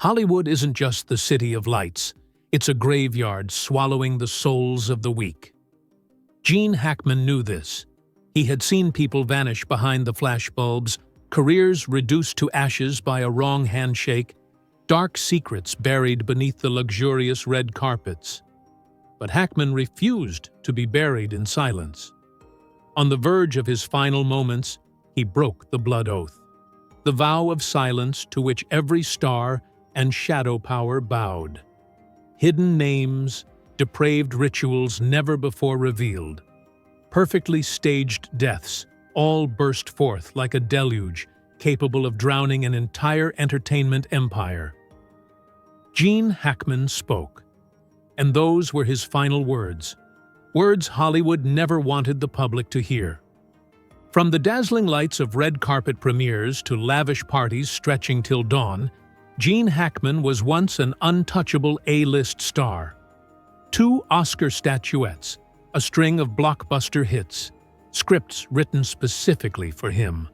Hollywood isn't just the city of lights. It's a graveyard swallowing the souls of the weak. Gene Hackman knew this. He had seen people vanish behind the flashbulbs, careers reduced to ashes by a wrong handshake, dark secrets buried beneath the luxurious red carpets. But Hackman refused to be buried in silence. On the verge of his final moments, he broke the blood oath, the vow of silence to which every star and shadow power bowed. Hidden names, depraved rituals never before revealed, perfectly staged deaths, all burst forth like a deluge capable of drowning an entire entertainment empire. Gene Hackman spoke, and those were his final words, words Hollywood never wanted the public to hear. From the dazzling lights of red carpet premieres to lavish parties stretching till dawn, Gene Hackman was once an untouchable A-list star. 2 Oscar statuettes, a string of blockbuster hits, scripts written specifically for him.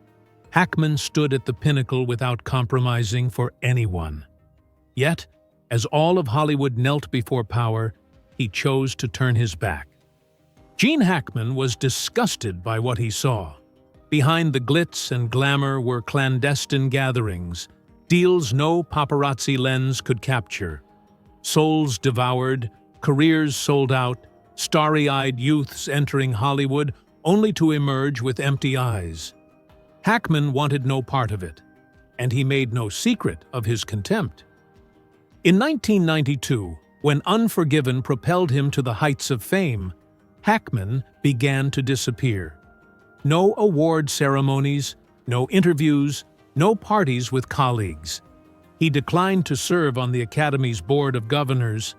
Hackman stood at the pinnacle without compromising for anyone. Yet, as all of Hollywood knelt before power, he chose to turn his back. Gene Hackman was disgusted by what he saw. Behind the glitz and glamour were clandestine gatherings, deals no paparazzi lens could capture. Souls devoured, careers sold out, starry-eyed youths entering Hollywood only to emerge with empty eyes. Hackman wanted no part of it, and he made no secret of his contempt. In 1992, when Unforgiven propelled him to the heights of fame, Hackman began to disappear. No award ceremonies, no interviews, no parties with colleagues. He declined to serve on the Academy's Board of Governors,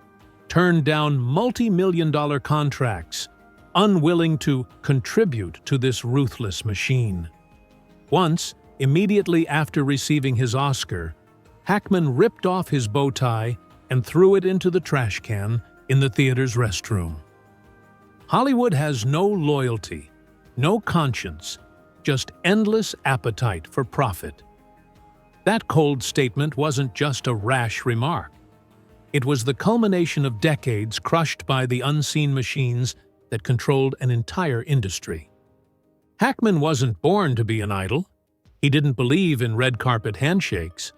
turned down multi-million-dollar contracts, unwilling to contribute to this ruthless machine. Once, immediately after receiving his Oscar, Hackman ripped off his bow tie and threw it into the trash can in the theater's restroom. Hollywood has no loyalty, no conscience, just endless appetite for profit. That cold statement wasn't just a rash remark. It was the culmination of decades crushed by the unseen machines that controlled an entire industry. Hackman wasn't born to be an idol. He didn't believe in red carpet handshakes,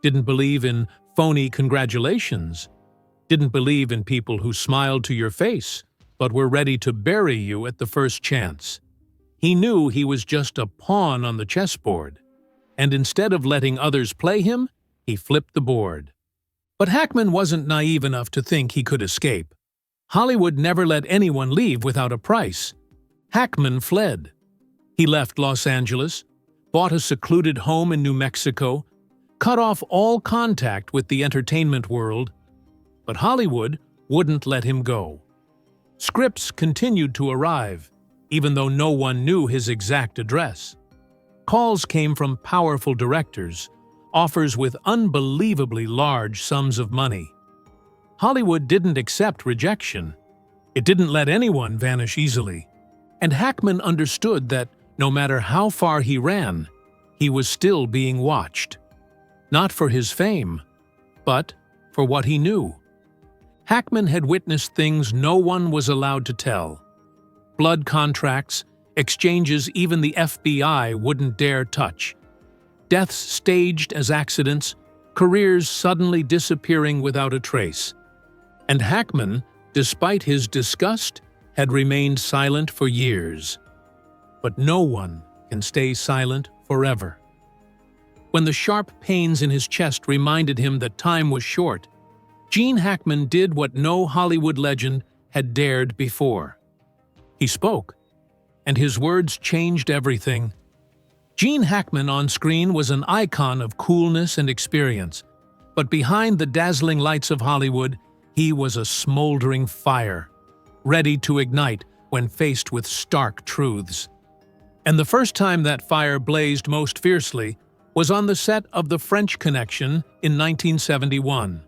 didn't believe in phony congratulations, didn't believe in people who smiled to your face but were ready to bury you at the first chance. He knew he was just a pawn on the chessboard, and instead of letting others play him, he flipped the board. But Hackman wasn't naive enough to think he could escape. Hollywood never let anyone leave without a price. Hackman fled. He left Los Angeles, bought a secluded home in New Mexico, cut off all contact with the entertainment world, but Hollywood wouldn't let him go. Scripts continued to arrive, even though no one knew his exact address. Calls came from powerful directors, offers with unbelievably large sums of money. Hollywood didn't accept rejection. It didn't let anyone vanish easily. And Hackman understood that no matter how far he ran, he was still being watched. Not for his fame, but for what he knew. Hackman had witnessed things no one was allowed to tell. Blood contracts, exchanges even the FBI wouldn't dare touch. Deaths staged as accidents, careers suddenly disappearing without a trace. And Hackman, despite his disgust, had remained silent for years. But no one can stay silent forever. When the sharp pains in his chest reminded him that time was short, Gene Hackman did what no Hollywood legend had dared before. He spoke, and his words changed everything. Gene Hackman on screen was an icon of coolness and experience, but behind the dazzling lights of Hollywood, he was a smoldering fire, ready to ignite when faced with stark truths. And the first time that fire blazed most fiercely was on the set of The French Connection in 1971.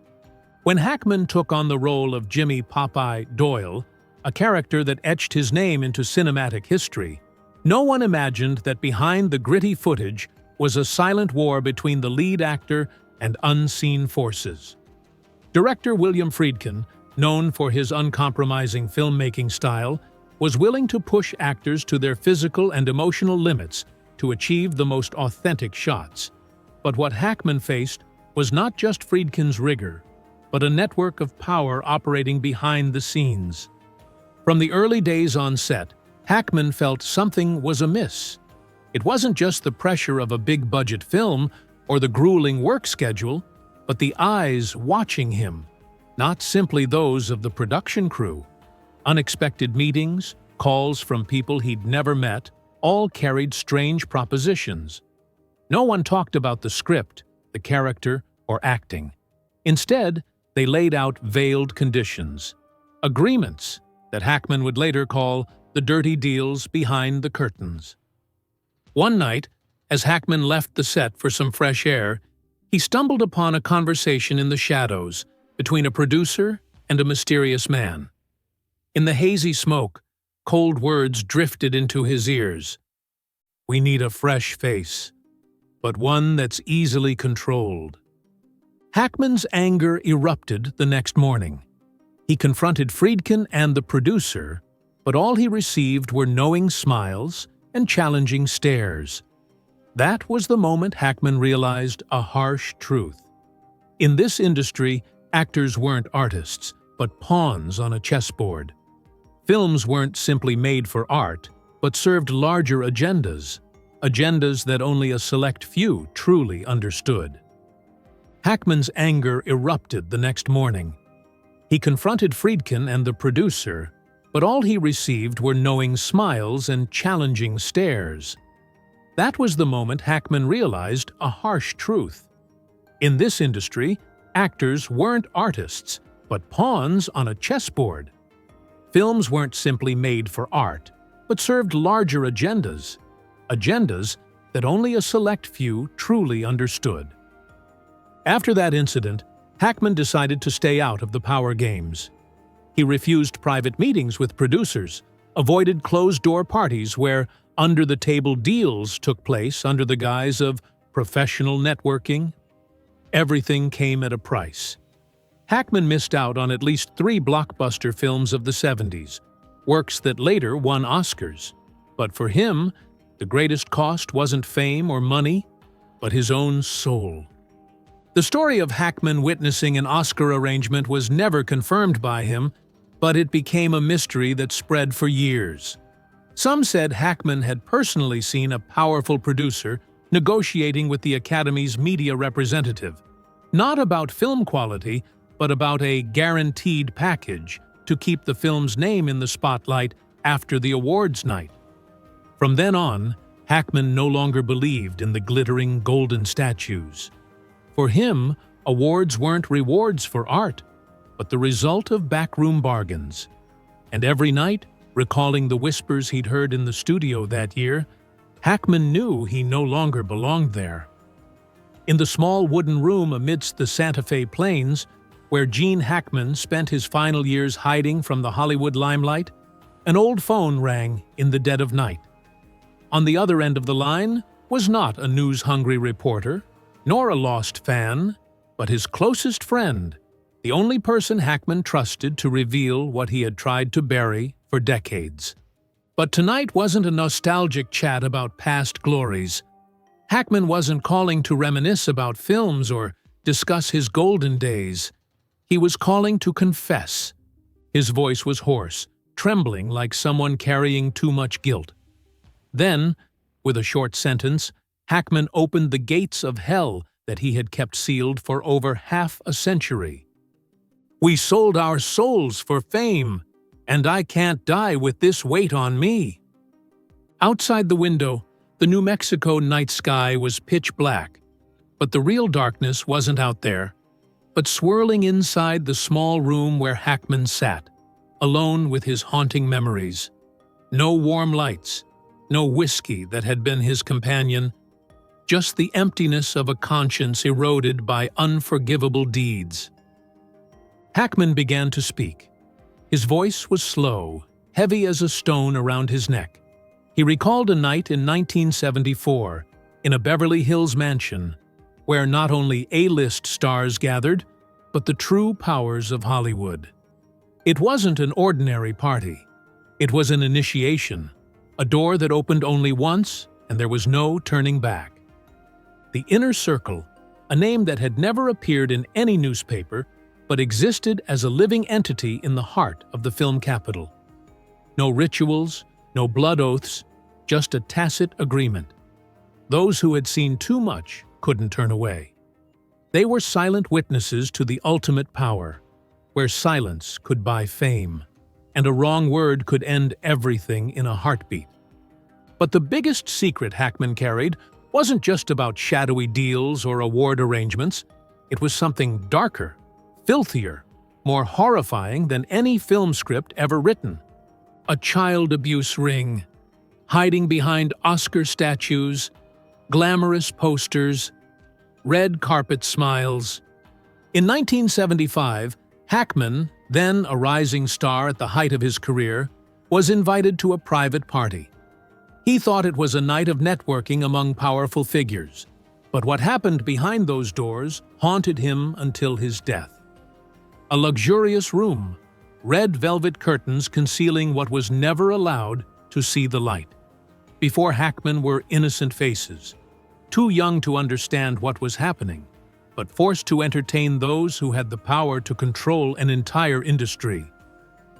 When Hackman took on the role of Jimmy Popeye Doyle, a character that etched his name into cinematic history, no one imagined that behind the gritty footage was a silent war between the lead actor and unseen forces. Director William Friedkin, known for his uncompromising filmmaking style, was willing to push actors to their physical and emotional limits to achieve the most authentic shots. But what Heckman faced was not just Friedkin's rigor, but a network of power operating behind the scenes. From the early days on set, Heckman felt something was amiss. It wasn't just the pressure of a big-budget film or the grueling work schedule, but the eyes watching him, not simply those of the production crew. Unexpected meetings, calls from people he'd never met, all carried strange propositions. No one talked about the script, the character, or acting. Instead, they laid out veiled conditions, agreements that Heckman would later call the dirty deals behind the curtains. One night, as Heckman left the set for some fresh air, he stumbled upon a conversation in the shadows between a producer and a mysterious man. In the hazy smoke, cold words drifted into his ears. "We need a fresh face, but one that's easily controlled." Heckman's anger erupted the next morning. He confronted Friedkin and the producer, but all he received were knowing smiles and challenging stares. That was the moment Heckman realized a harsh truth. In this industry, actors weren't artists, but pawns on a chessboard. Films weren't simply made for art, but served larger agendas, agendas that only a select few truly understood. Heckman's anger erupted the next morning. He confronted Friedkin and the producer, but all he received were knowing smiles and challenging stares. That was the moment Heckman realized a harsh truth. In this industry, actors weren't artists, but pawns on a chessboard. Films weren't simply made for art, but served larger agendas, agendas that only a select few truly understood. After that incident, Heckman decided to stay out of the power games. He refused private meetings with producers, avoided closed-door parties where under-the-table deals took place under the guise of professional networking. Everything came at a price. Heckman missed out on at least 3 blockbuster films of the 70s, works that later won Oscars. But for him, the greatest cost wasn't fame or money, but his own soul. The story of Heckman witnessing an Oscar arrangement was never confirmed by him, but it became a mystery that spread for years. Some said Heckman had personally seen a powerful producer negotiating with the Academy's media representative, not about film quality, but about a guaranteed package to keep the film's name in the spotlight after the awards night. From then on, Heckman no longer believed in the glittering golden statues. For him, awards weren't rewards for art, but the result of backroom bargains. And every night, recalling the whispers he'd heard in the studio that year, Heckman knew he no longer belonged there. In the small wooden room amidst the Santa Fe Plains, where Gene Heckman spent his final years hiding from the Hollywood limelight, an old phone rang in the dead of night. On the other end of the line was not a news-hungry reporter, nor a lost fan, but his closest friend, the only person Heckman trusted to reveal what he had tried to bury for decades. But tonight wasn't a nostalgic chat about past glories. Heckman wasn't calling to reminisce about films or discuss his golden days. He was calling to confess. His voice was hoarse, trembling like someone carrying too much guilt. Then, with a short sentence, Heckman opened the gates of hell that he had kept sealed for over half a century. "We sold our souls for fame, and I can't die with this weight on me." Outside the window, the New Mexico night sky was pitch black, but the real darkness wasn't out there, but swirling inside the small room where Heckman sat, alone with his haunting memories. No warm lights, no whiskey that had been his companion, just the emptiness of a conscience eroded by unforgivable deeds. Heckman began to speak. His voice was slow, heavy as a stone around his neck. He recalled a night in 1974, in a Beverly Hills mansion. where not only A-list stars gathered, but the true powers of Hollywood. It wasn't an ordinary party. It was an initiation, a door that opened only once, and there was no turning back. The Inner Circle, a name that had never appeared in any newspaper, but existed as a living entity in the heart of the film capital. No rituals, no blood oaths, just a tacit agreement. Those who had seen too much couldn't turn away. They were silent witnesses to the ultimate power, where silence could buy fame, and a wrong word could end everything in a heartbeat. But the biggest secret Heckman carried wasn't just about shadowy deals or award arrangements. It was something darker, filthier, more horrifying than any film script ever written. A child abuse ring, hiding behind Oscar statues, glamorous posters, red carpet smiles. In 1975, Heckman, then a rising star at the height of his career, was invited to a private party. He thought it was a night of networking among powerful figures, but what happened behind those doors haunted him until his death. A luxurious room, red velvet curtains concealing what was never allowed to see the light. Before Heckman were innocent faces, too young to understand what was happening, but forced to entertain those who had the power to control an entire industry.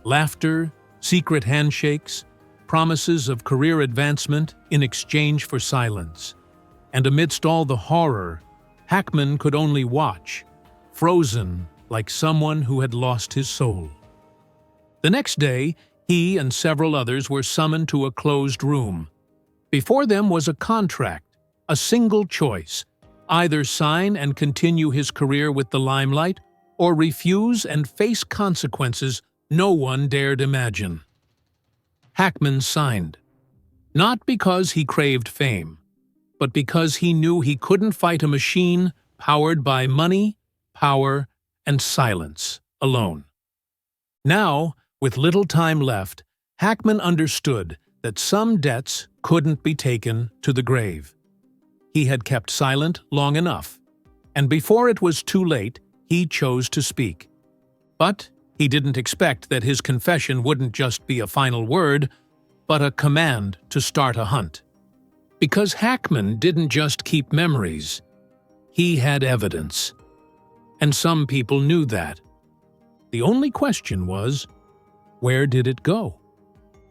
Laughter, secret handshakes, promises of career advancement in exchange for silence. And amidst all the horror, Heckman could only watch, frozen like someone who had lost his soul. The next day, he and several others were summoned to a closed room. Before them was a contract, a single choice: either sign and continue his career with the limelight, or refuse and face consequences no one dared imagine. Heckman signed, not because he craved fame, but because he knew he couldn't fight a machine powered by money, power, and silence alone. Now, with little time left, Heckman understood that some debts couldn't be taken to the grave. He had kept silent long enough, and before it was too late, he chose to speak. But he didn't expect that his confession wouldn't just be a final word, but a command to start a hunt. Because Heckman didn't just keep memories, he had evidence. And some people knew that. The only question was, where did it go?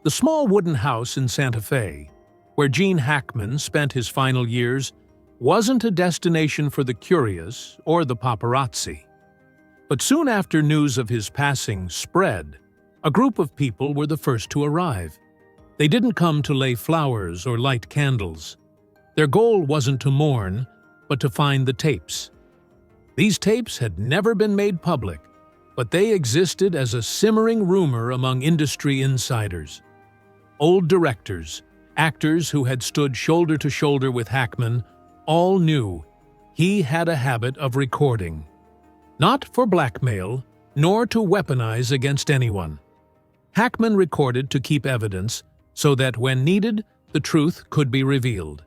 The small wooden house in Santa Fe, where Gene Heckman spent his final years, wasn't a destination for the curious or the paparazzi. But soon after news of his passing spread, a group of people were the first to arrive. They didn't come to lay flowers or light candles. Their goal wasn't to mourn, but to find the tapes. These tapes had never been made public, but they existed as a simmering rumor among industry insiders. Old directors, actors who had stood shoulder to shoulder with Heckman, all knew he had a habit of recording. Not for blackmail, nor to weaponize against anyone. Heckman recorded to keep evidence, so that when needed, the truth could be revealed.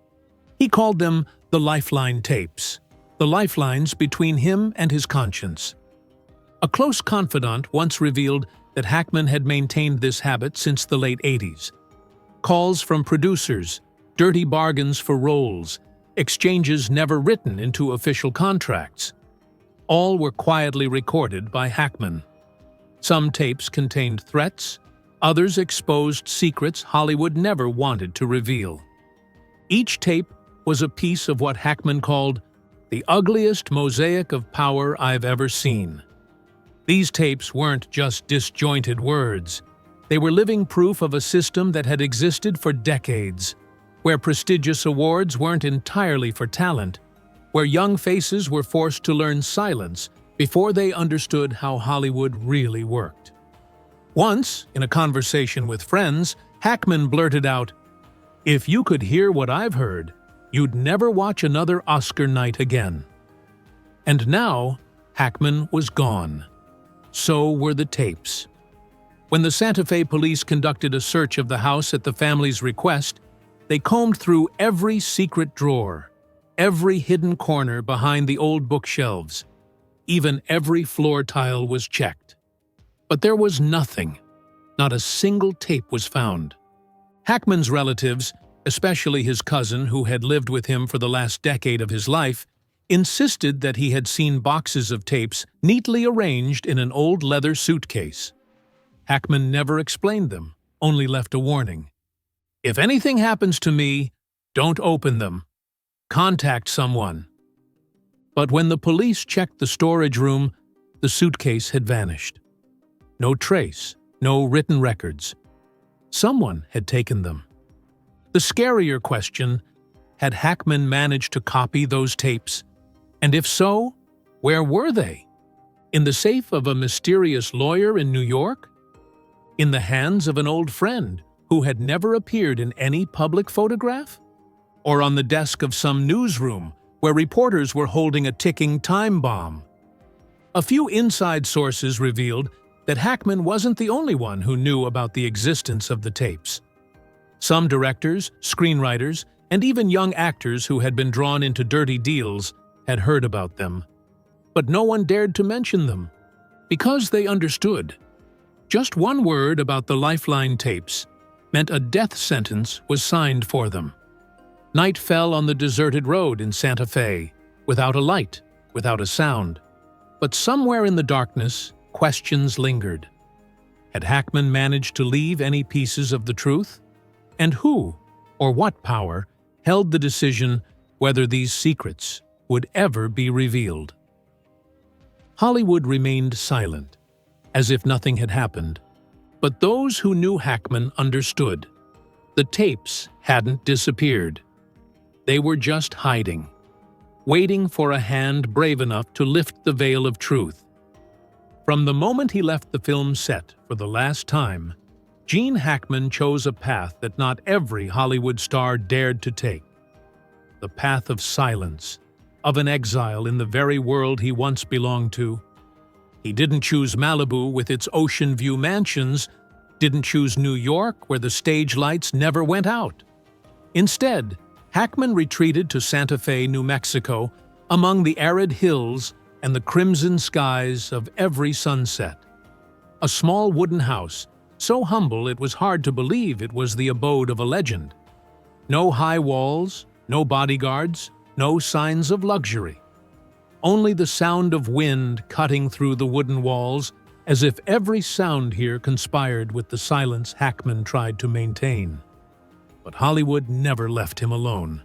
He called them the lifeline tapes, the lifelines between him and his conscience. A close confidant once revealed that Heckman had maintained this habit since the late 80s. Calls from producers, dirty bargains for roles, exchanges never written into official contracts. All were quietly recorded by Heckman. Some tapes contained threats, others exposed secrets Hollywood never wanted to reveal. Each tape was a piece of what Heckman called the ugliest mosaic of power I've ever seen. These tapes weren't just disjointed words. They were living proof of a system that had existed for decades, where prestigious awards weren't entirely for talent, where young faces were forced to learn silence before they understood how Hollywood really worked. Once, in a conversation with friends, Heckman blurted out, "If you could hear what I've heard, you'd never watch another Oscar night again." And now, Heckman was gone. So were the tapes. When the Santa Fe police conducted a search of the house at the family's request, they combed through every secret drawer, every hidden corner behind the old bookshelves. Even every floor tile was checked. But there was nothing. Not a single tape was found. Heckman's relatives, especially his cousin who had lived with him for the last decade of his life, insisted that he had seen boxes of tapes neatly arranged in an old leather suitcase. Heckman never explained them, only left a warning. "If anything happens to me, don't open them. Contact someone." But when the police checked the storage room, the suitcase had vanished. No trace, no written records. Someone had taken them. The scarier question, had Heckman managed to copy those tapes? And if so, where were they? In the safe of a mysterious lawyer in New York? In the hands of an old friend who had never appeared in any public photograph? Or on the desk of some newsroom where reporters were holding a ticking time bomb? A few inside sources revealed that Heckman wasn't the only one who knew about the existence of the tapes. Some directors, screenwriters, and even young actors who had been drawn into dirty deals had heard about them. But no one dared to mention them, because they understood. Just one word about the Lifeline tapes meant a death sentence was signed for them. Night fell on the deserted road in Santa Fe, without a light, without a sound. But somewhere in the darkness, questions lingered. Had Heckman managed to leave any pieces of the truth? And who, or what power, held the decision whether these secrets would ever be revealed? Hollywood remained silent, as if nothing had happened. But those who knew Heckman understood. The tapes hadn't disappeared. They were just hiding, waiting for a hand brave enough to lift the veil of truth. From the moment he left the film set for the last time, Gene Heckman chose a path that not every Hollywood star dared to take. The path of silence, of an exile in the very world he once belonged to. He didn't choose Malibu with its ocean view mansions, didn't choose New York where the stage lights never went out. Instead, Heckman retreated to Santa Fe, New Mexico, among the arid hills and the crimson skies of every sunset. A small wooden house, so humble it was hard to believe it was the abode of a legend. No high walls, no bodyguards, no signs of luxury. Only the sound of wind cutting through the wooden walls, as if every sound here conspired with the silence Heckman tried to maintain. But Hollywood never left him alone.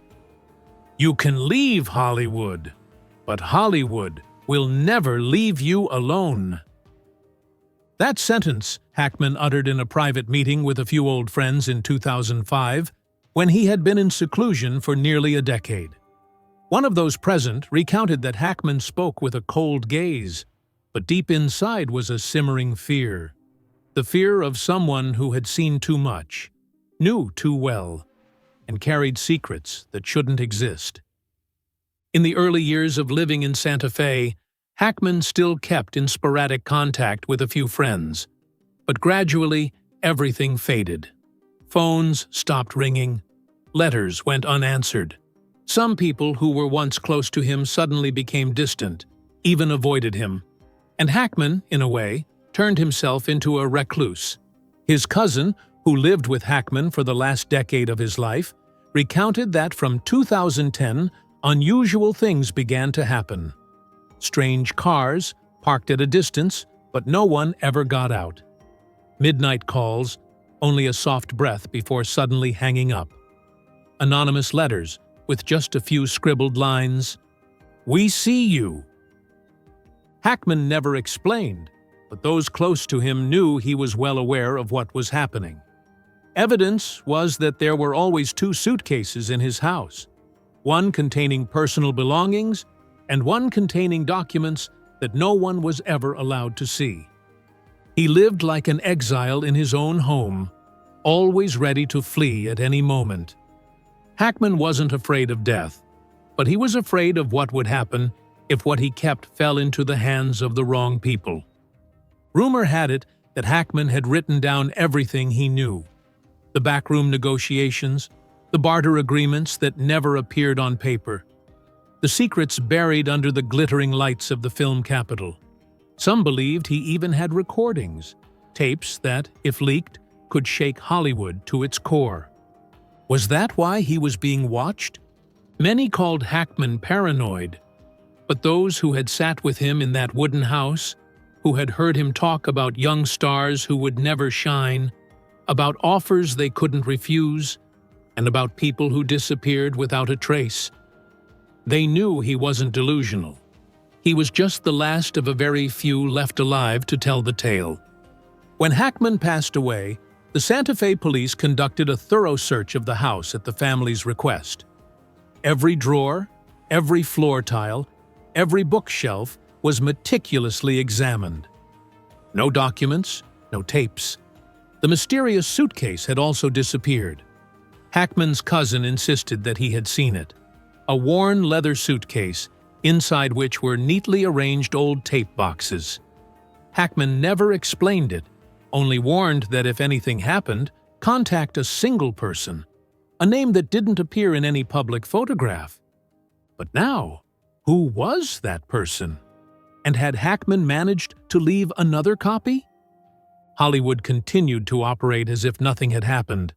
You can leave Hollywood, but Hollywood will never leave you alone. That sentence Heckman uttered in a private meeting with a few old friends in 2005, when he had been in seclusion for nearly a decade. One of those present recounted that Heckman spoke with a cold gaze, but deep inside was a simmering fear. The fear of someone who had seen too much, knew too well, and carried secrets that shouldn't exist. In the early years of living in Santa Fe, Heckman still kept in sporadic contact with a few friends. But gradually, everything faded. Phones stopped ringing. Letters went unanswered. Some people who were once close to him suddenly became distant, even avoided him. And Heckman, in a way, turned himself into a recluse. His cousin, who lived with Heckman for the last decade of his life, recounted that from 2010, unusual things began to happen. Strange cars, parked at a distance, but no one ever got out. Midnight calls, only a soft breath before suddenly hanging up. Anonymous letters, with just a few scribbled lines, "We see you." Heckman never explained, but those close to him knew he was well aware of what was happening. Evidence was that there were always two suitcases in his house, one containing personal belongings and one containing documents that no one was ever allowed to see. He lived like an exile in his own home, always ready to flee at any moment. Heckman wasn't afraid of death, but he was afraid of what would happen if what he kept fell into the hands of the wrong people. Rumor had it that Heckman had written down everything he knew: the backroom negotiations, the barter agreements that never appeared on paper, the secrets buried under the glittering lights of the film capital. Some believed he even had recordings, tapes that, if leaked, could shake Hollywood to its core. Was that why he was being watched? Many called Heckman paranoid, but those who had sat with him in that wooden house, who had heard him talk about young stars who would never shine, about offers they couldn't refuse, and about people who disappeared without a trace, they knew he wasn't delusional. He was just the last of a very few left alive to tell the tale. When Heckman passed away, the Santa Fe police conducted a thorough search of the house at the family's request. Every drawer, every floor tile, every bookshelf was meticulously examined. No documents, no tapes. The mysterious suitcase had also disappeared. Heckman's cousin insisted that he had seen it. A worn leather suitcase, inside which were neatly arranged old tape boxes. Heckman never explained it, only warned that if anything happened, contact a single person, a name that didn't appear in any public photograph. But now, who was that person? And had Heckman managed to leave another copy? Hollywood continued to operate as if nothing had happened,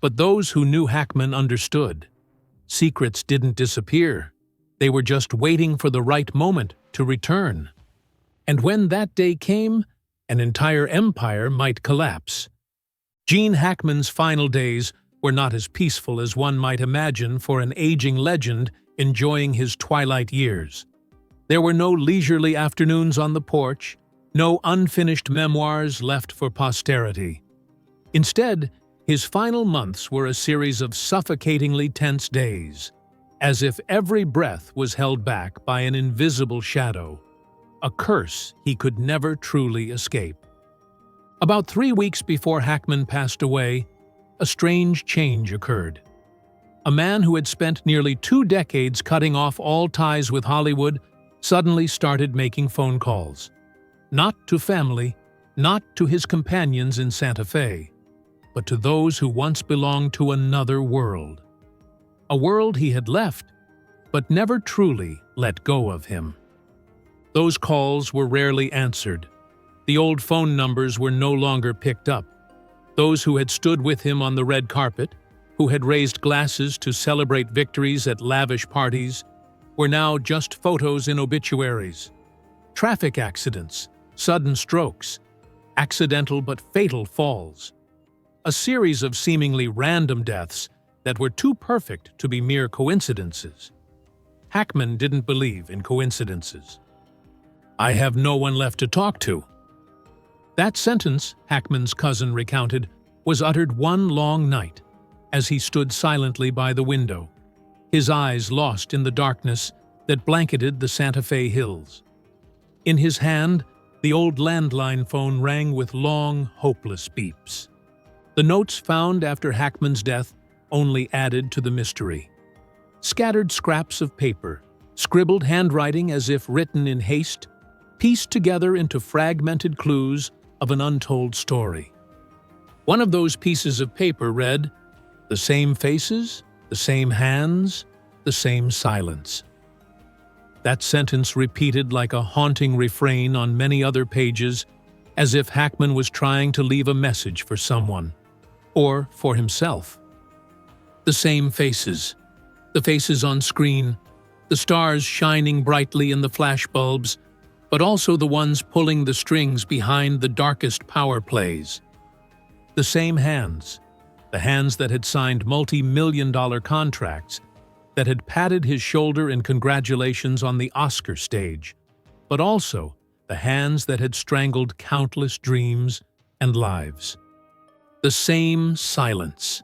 but those who knew Heckman understood. Secrets didn't disappear. They were just waiting for the right moment to return. And when that day came, an entire empire might collapse. Gene Hackman's final days were not as peaceful as one might imagine for an aging legend enjoying his twilight years. There were no leisurely afternoons on the porch, no unfinished memoirs left for posterity. Instead, his final months were a series of suffocatingly tense days, as if every breath was held back by an invisible shadow, a curse he could never truly escape. About 3 weeks before Heckman passed away, a strange change occurred. A man who had spent nearly 2 decades cutting off all ties with Hollywood suddenly started making phone calls. Not to family, not to his companions in Santa Fe, but to those who once belonged to another world. A world he had left, but never truly let go of him. Those calls were rarely answered. The old phone numbers were no longer picked up. Those who had stood with him on the red carpet, who had raised glasses to celebrate victories at lavish parties, were now just photos in obituaries. Traffic accidents, sudden strokes, accidental but fatal falls. A series of seemingly random deaths that were too perfect to be mere coincidences. Heckman didn't believe in coincidences. "I have no one left to talk to." That sentence, Heckman's cousin recounted, was uttered one long night, as he stood silently by the window, his eyes lost in the darkness that blanketed the Santa Fe hills. In his hand, the old landline phone rang with long, hopeless beeps. The notes found after Heckman's death only added to the mystery. Scattered scraps of paper, scribbled handwriting as if written in haste, pieced together into fragmented clues of an untold story. One of those pieces of paper read, "The same faces, the same hands, the same silence." That sentence repeated like a haunting refrain on many other pages, as if Heckman was trying to leave a message for someone, or for himself. The same faces, the faces on screen, the stars shining brightly in the flashbulbs, but also the ones pulling the strings behind the darkest power plays. The same hands, the hands that had signed multi-million-dollar contracts, that had patted his shoulder in congratulations on the Oscar stage, but also the hands that had strangled countless dreams and lives. The same silence,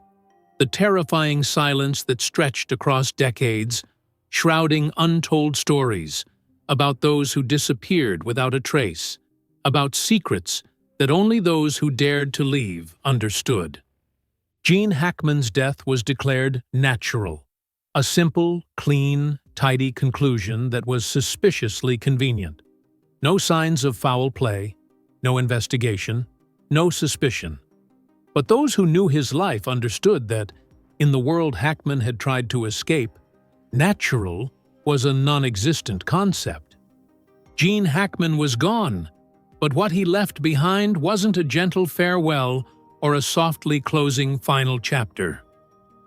the terrifying silence that stretched across decades, shrouding untold stories about those who disappeared without a trace, about secrets that only those who dared to leave understood. Gene Hackman's death was declared natural, a simple, clean, tidy conclusion that was suspiciously convenient. No signs of foul play, no investigation, no suspicion. But those who knew his life understood that, in the world Heckman had tried to escape, natural was a non-existent concept. Gene Hackman was gone, but what he left behind wasn't a gentle farewell or a softly closing final chapter.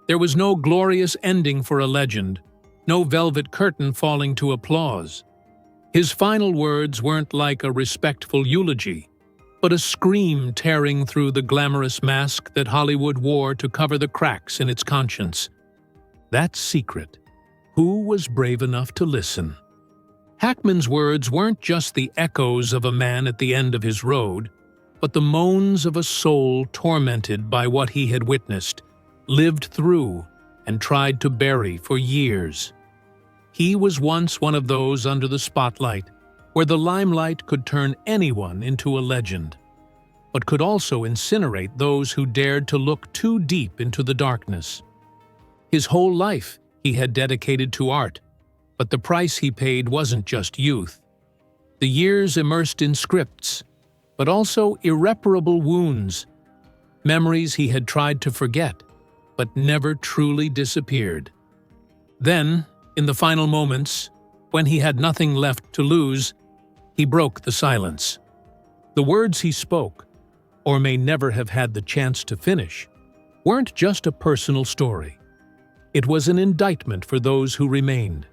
There was no glorious ending for a legend, no velvet curtain falling to applause. His final words weren't like a respectful eulogy, but a scream tearing through the glamorous mask that Hollywood wore to cover the cracks in its conscience. That secret. Who was brave enough to listen? Hackman's words weren't just the echoes of a man at the end of his road, but the moans of a soul tormented by what he had witnessed, lived through, and tried to bury for years. He was once one of those under the spotlight, where the limelight could turn anyone into a legend, but could also incinerate those who dared to look too deep into the darkness. His whole life he had dedicated to art, but the price he paid wasn't just youth. The years immersed in scripts, but also irreparable wounds, memories he had tried to forget, but never truly disappeared. Then, in the final moments, when he had nothing left to lose, he broke the silence. The words he spoke, or may never have had the chance to finish, weren't just a personal story. It was an indictment for those who remained,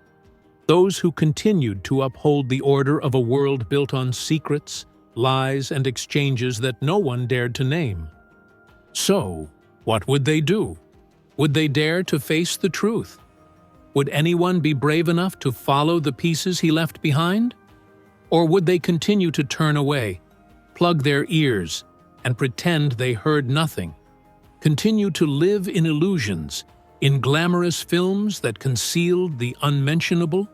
those who continued to uphold the order of a world built on secrets, lies, and exchanges that no one dared to name. So, what would they do? Would they dare to face the truth? Would anyone be brave enough to follow the pieces he left behind? Or would they continue to turn away, plug their ears, and pretend they heard nothing? Continue to live in illusions, in glamorous films that concealed the unmentionable?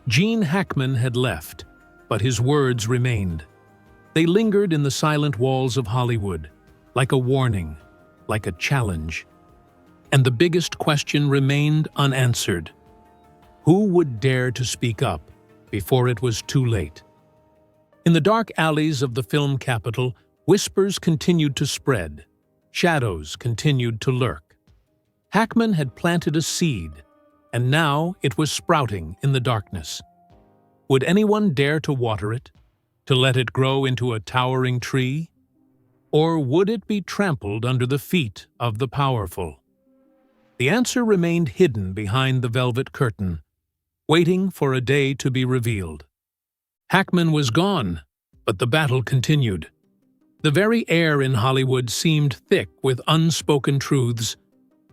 Gene Hackman had left, but his words remained. They lingered in the silent walls of Hollywood, like a warning, like a challenge. And the biggest question remained unanswered. Who would dare to speak up before it was too late? In the dark alleys of the film capital, whispers continued to spread. Shadows continued to lurk. Hackman had planted a seed, and now it was sprouting in the darkness. Would anyone dare to water it, to let it grow into a towering tree? Or would it be trampled under the feet of the powerful? The answer remained hidden behind the velvet curtain, waiting for a day to be revealed. Hackman was gone, but the battle continued. The very air in Hollywood seemed thick with unspoken truths,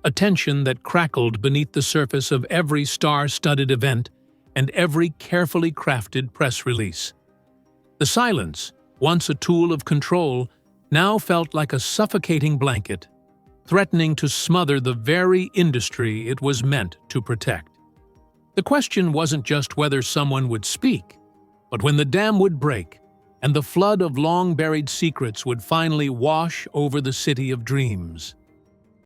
a tension that crackled beneath the surface of every star-studded event and every carefully crafted press release. The silence, once a tool of control, now felt like a suffocating blanket, threatening to smother the very industry it was meant to protect. The question wasn't just whether someone would speak, but when the dam would break and the flood of long-buried secrets would finally wash over the city of dreams.